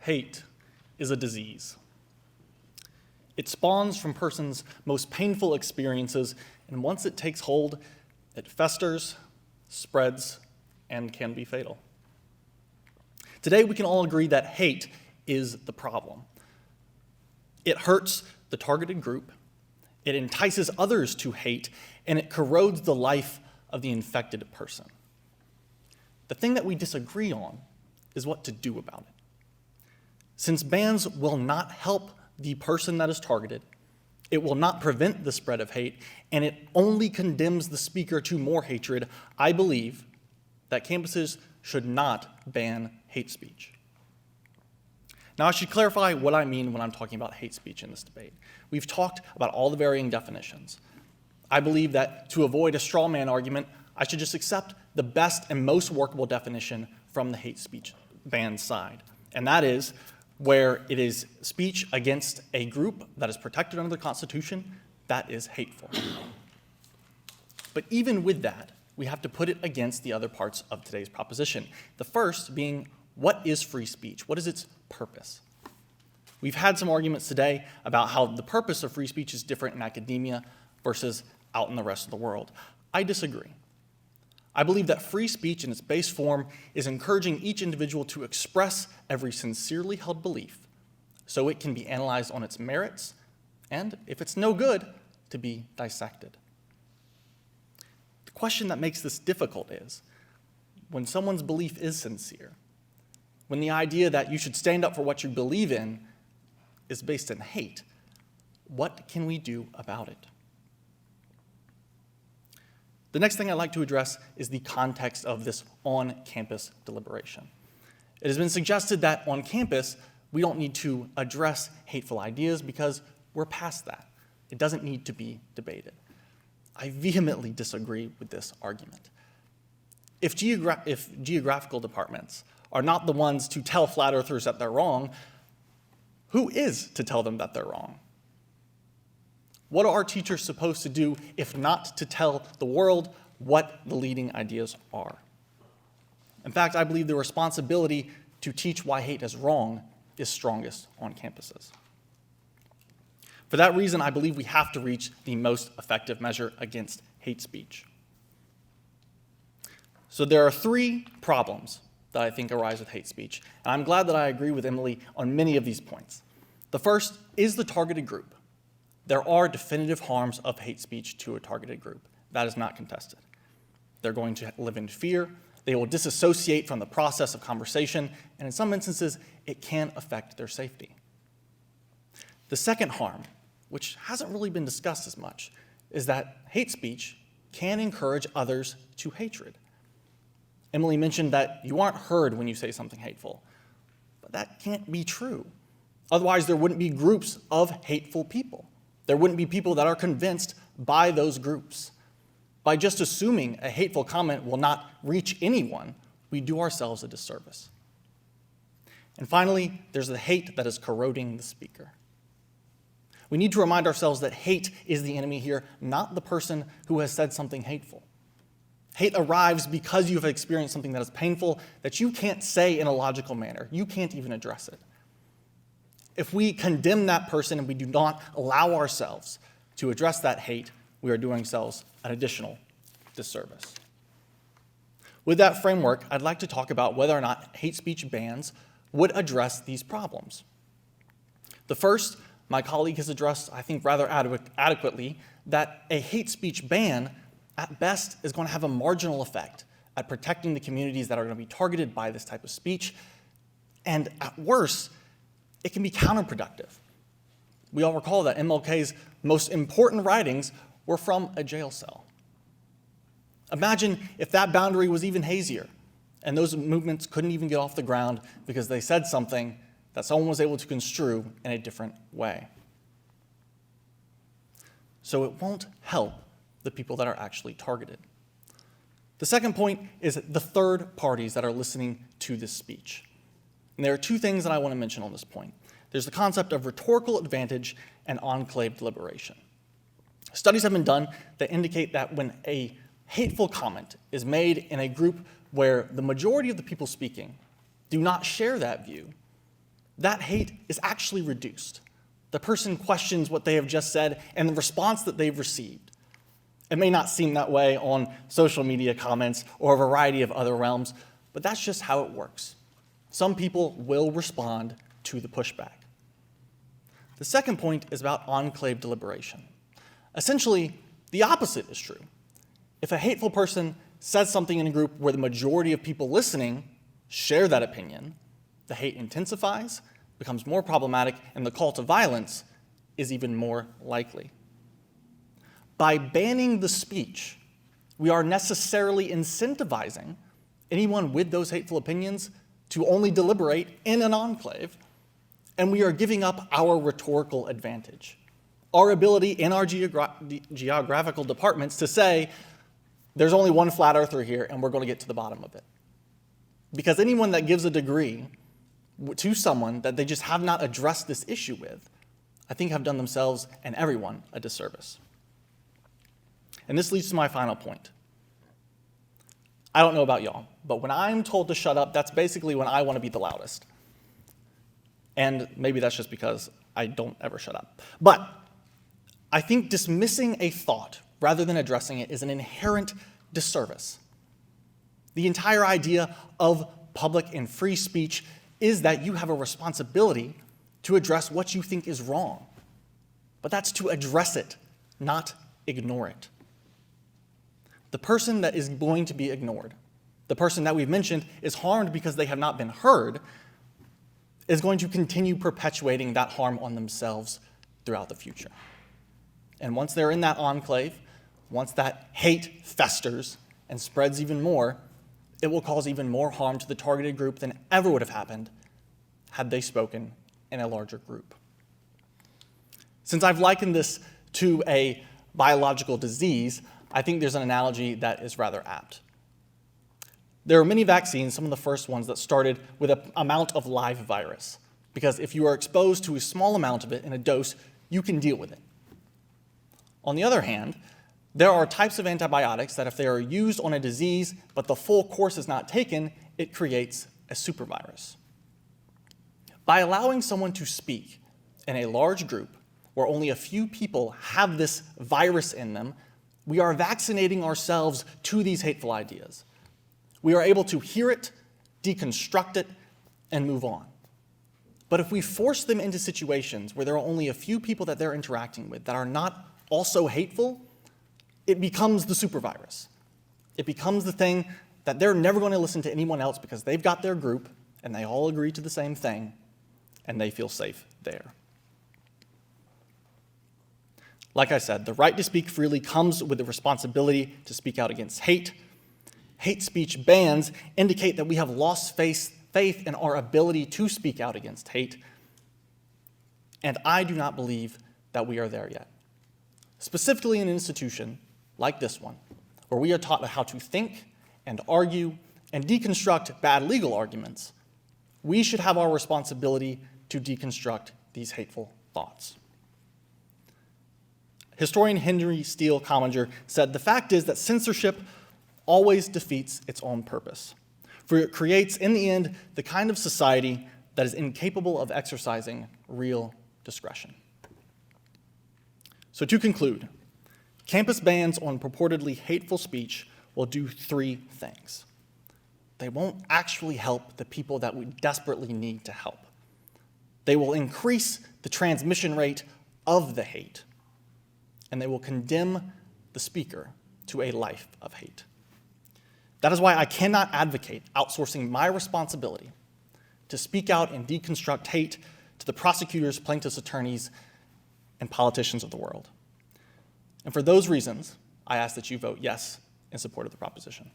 Hate is a disease. It spawns from persons' most painful experiences, and once it takes hold, it festers, spreads, and can be fatal. Today, we can all agree that hate is the problem. It hurts the targeted group, it entices others to hate, and it corrodes the life of the infected person. The thing that we disagree on is what to do about it. Since bans will not help the person that is targeted, it will not prevent the spread of hate, and it only condemns the speaker to more hatred, I believe that campuses should not ban hate speech. Now, I should clarify what I mean when I'm talking about hate speech in this debate. We've talked about all the varying definitions. I believe that to avoid a straw man argument, I should just accept the best and most workable definition from the hate speech ban side, and that is where it is speech against a group that is protected under the Constitution that is hateful. But even with that, we have to put it against the other parts of today's proposition. The first being, what is free speech? What is its purpose? We've had some arguments today about how the purpose of free speech is different in academia versus out in the rest of the world. I disagree. I believe that free speech in its base form is encouraging each individual to express every sincerely held belief so it can be analyzed on its merits and, if it's no good, to be dissected. The question that makes this difficult is, when someone's belief is sincere, when the idea that you should stand up for what you believe in is based in hate, what can we do about it? The next thing I'd like to address is the context of this on-campus deliberation. It has been suggested that on campus, we don't need to address hateful ideas because we're past that. It doesn't need to be debated. I vehemently disagree with this argument. If geographical departments are not the ones to tell flat earthers that they're wrong, who is to tell them that they're wrong? What are our teachers supposed to do if not to tell the world what the leading ideas are? In fact, I believe the responsibility to teach why hate is wrong is strongest on campuses. For that reason, I believe we have to reach the most effective measure against hate speech. So there are three problems that I think arise with hate speech, and I'm glad that I agree with Emily on many of these points. The first is the targeted group. There are definitive harms of hate speech to a targeted group. That is not contested. They're going to live in fear. They will disassociate from the process of conversation, and in some instances, it can affect their safety. The second harm, which hasn't really been discussed as much, is that hate speech can encourage others to hatred. Emily mentioned that you aren't heard when you say something hateful, but that can't be true. Otherwise, there wouldn't be groups of hateful people. There wouldn't be people that are convinced by those groups. By just assuming a hateful comment will not reach anyone, we do ourselves a disservice. And finally, there's the hate that is corroding the speaker. We need to remind ourselves that hate is the enemy here, not the person who has said something hateful. Hate arrives because you have experienced something that is painful that you can't say in a logical manner. You can't even address it. If we condemn that person and we do not allow ourselves to address that hate, we are doing ourselves an additional disservice. With that framework, I'd like to talk about whether or not hate speech bans would address these problems. The first, my colleague has addressed, I think rather adequately, that a hate speech ban, at best, is going to have a marginal effect at protecting the communities that are going to be targeted by this type of speech, and at worst, it can be counterproductive. We all recall that MLK's most important writings were from a jail cell. Imagine if that boundary was even hazier, and those movements couldn't even get off the ground because they said something that someone was able to construe in a different way. So it won't help the people that are actually targeted. The second point is the third parties that are listening to this speech. And there are two things that I want to mention on this point. There's the concept of rhetorical advantage and enclave deliberation. Studies have been done that indicate that when a hateful comment is made in a group where the majority of the people speaking do not share that view, that hate is actually reduced. The person questions what they have just said and the response that they've received. It may not seem that way on social media comments or a variety of other realms, but that's just how it works. Some people will respond to the pushback. The second point is about enclave deliberation. Essentially, the opposite is true. If a hateful person says something in a group where the majority of people listening share that opinion, the hate intensifies, becomes more problematic, and the call to violence is even more likely. By banning the speech, we are necessarily incentivizing anyone with those hateful opinions to only deliberate in an enclave, and we are giving up our rhetorical advantage, our ability in our geographical departments to say, there's only one flat earther here, and we're going to get to the bottom of it. Because anyone that gives a degree to someone that they just have not addressed this issue with, I think have done themselves and everyone a disservice. And this leads to my final point. I don't know about y'all, but when I'm told to shut up, that's basically when I want to be the loudest. And maybe that's just because I don't ever shut up. But I think dismissing a thought rather than addressing it is an inherent disservice. The entire idea of public and free speech is that you have a responsibility to address what you think is wrong. But that's to address it, not ignore it. The person that is going to be ignored, the person that we've mentioned is harmed because they have not been heard, is going to continue perpetuating that harm on themselves throughout the future. And once they're in that enclave, once that hate festers and spreads even more, it will cause even more harm to the targeted group than ever would have happened had they spoken in a larger group. Since I've likened this to a biological disease, I think there's an analogy that is rather apt. There are many vaccines, some of the first ones that started with an amount of live virus, because if you are exposed to a small amount of it in a dose, you can deal with it. On the other hand, there are types of antibiotics that if they are used on a disease, but the full course is not taken, it creates a supervirus. By allowing someone to speak in a large group where only a few people have this virus in them, we are vaccinating ourselves to these hateful ideas. We are able to hear it, deconstruct it, and move on. But if we force them into situations where there are only a few people that they're interacting with that are not also hateful, it becomes the supervirus. It becomes the thing that they're never going to listen to anyone else because they've got their group and they all agree to the same thing and they feel safe there. Like I said, the right to speak freely comes with the responsibility to speak out against hate. Hate speech bans indicate that we have lost faith in our ability to speak out against hate, and I do not believe that we are there yet. Specifically in an institution like this one, where we are taught how to think and argue and deconstruct bad legal arguments, we should have our responsibility to deconstruct these hateful thoughts. Historian Henry Steele Commager said, "The fact is that censorship always defeats its own purpose, for it creates, in the end, the kind of society that is incapable of exercising real discretion." So to conclude, campus bans on purportedly hateful speech will do three things. They won't actually help the people that we desperately need to help. They will increase the transmission rate of the hate, and they will condemn the speaker to a life of hate. That is why I cannot advocate outsourcing my responsibility to speak out and deconstruct hate to the prosecutors, plaintiffs' attorneys, and politicians of the world. And for those reasons, I ask that you vote yes in support of the proposition.